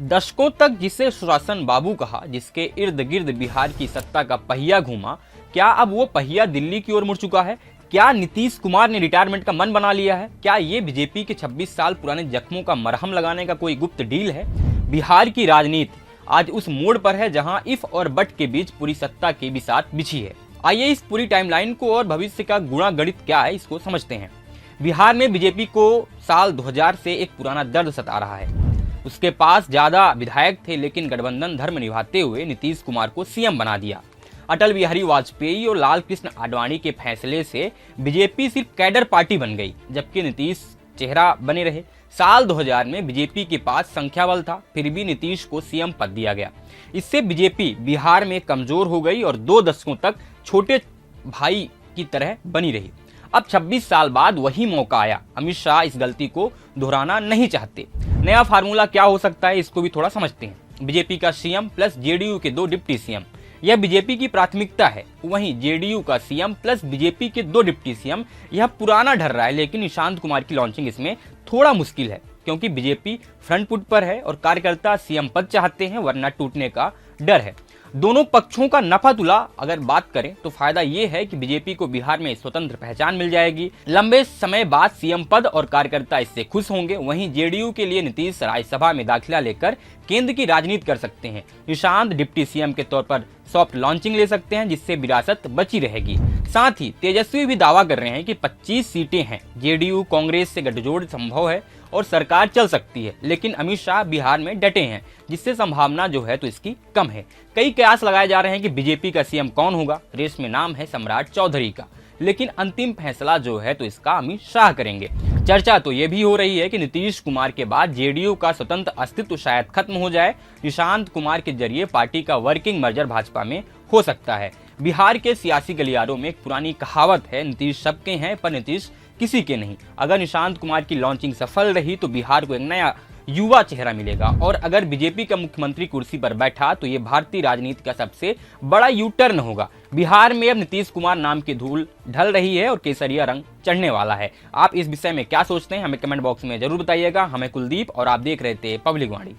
दशकों तक जिसे सुशासन बाबू कहा, जिसके इर्द गिर्द बिहार की सत्ता का पहिया घूमा, क्या अब वो पहिया दिल्ली की ओर मुड़ चुका है? क्या नीतीश कुमार ने रिटायरमेंट का मन बना लिया है? क्या ये बीजेपी के 26 साल पुराने जख्मों का मरहम लगाने का कोई गुप्त डील है? बिहार की राजनीति आज उस मोड़ पर है जहां इफ और बट के बीच पूरी सत्ता की बिसात बिछी है। आइए इस पूरी टाइमलाइन को और भविष्य का गुणा गणित क्या है इसको समझते हैं। बिहार में बीजेपी को साल 2000 से एक पुराना दर्द सता रहा है। उसके पास ज्यादा विधायक थे, लेकिन गठबंधन धर्म निभाते हुए नीतीश कुमार को सीएम बना दिया। अटल बिहारी वाजपेयी और लाल कृष्ण आडवाणी के फैसले से बीजेपी सिर्फ कैडर पार्टी बन गई, जबकि नीतीश चेहरा बने रहे। साल 2000 में बीजेपी के पास संख्या बल था, फिर भी नीतीश को सीएम पद दिया गया। इससे बीजेपी बिहार में कमजोर हो गई और 2 दशकों तक छोटे भाई की तरह बनी रही। अब 26 साल बाद वही मौका आया। अमित शाह इस गलती को दोहराना नहीं चाहते। नया फार्मूला क्या हो सकता है, इसको भी थोड़ा समझते हैं। बीजेपी का सीएम प्लस जेडीयू के 2 डिप्टी सीएम, यह बीजेपी की प्राथमिकता है। वहीं जेडीयू का सीएम प्लस बीजेपी के 2 डिप्टी सीएम, यह पुराना ढर रहा है, लेकिन निशांत कुमार की लॉन्चिंग इसमें थोड़ा मुश्किल है, क्योंकि बीजेपी फ्रंट फुट पर है और कार्यकर्ता सीएम पद चाहते हैं, वरना टूटने का डर है। दोनों पक्षों का नफा तुला अगर बात करें तो फायदा ये है कि बीजेपी को बिहार में स्वतंत्र पहचान मिल जाएगी। लंबे समय बाद सीएम पद और कार्यकर्ता इससे खुश होंगे। वहीं जेडीयू के लिए नीतीश राज्यसभा में दाखिला लेकर केंद्र की राजनीति कर सकते हैं। निशांत डिप्टी सीएम के तौर पर सॉफ्ट लॉन्चिंग ले सकते हैं, जिससे विरासत बची रहेगी। साथ ही तेजस्वी भी दावा कर रहे हैं कि 25 सीटें हैं, जेडीयू कांग्रेस से गठजोड़ संभव है और सरकार चल सकती है। लेकिन अमित शाह बिहार में डटे हैं, जिससे संभावना जो है तो इसकी कम है। कई कयास लगाए जा रहे हैं कि बीजेपी का सीएम कौन होगा। रेस में नाम है सम्राट चौधरी का, लेकिन अंतिम फैसला जो है तो इसका अमित शाह करेंगे। चर्चा तो ये भी हो रही है कि नीतीश कुमार के बाद जेडीयू का स्वतंत्र अस्तित्व शायद खत्म हो जाए। निशांत कुमार के जरिए पार्टी का वर्किंग मर्जर भाजपा में हो सकता है। बिहार के सियासी गलियारों में एक पुरानी कहावत है, नीतीश सबके हैं पर नीतीश किसी के नहीं। अगर निशांत कुमार की लॉन्चिंग सफल रही तो बिहार को एक नया युवा चेहरा मिलेगा, और अगर बीजेपी का मुख्यमंत्री कुर्सी पर बैठा तो ये भारतीय राजनीति का सबसे बड़ा यू टर्न होगा। बिहार में अब नीतीश कुमार नाम की धूल ढल रही है और केसरिया रंग चढ़ने वाला है। आप इस विषय में क्या सोचते हैं, हमें कमेंट बॉक्स में जरूर बताइएगा। हमें कुलदीप और आप देख रहे थे पब्लिक वाणी।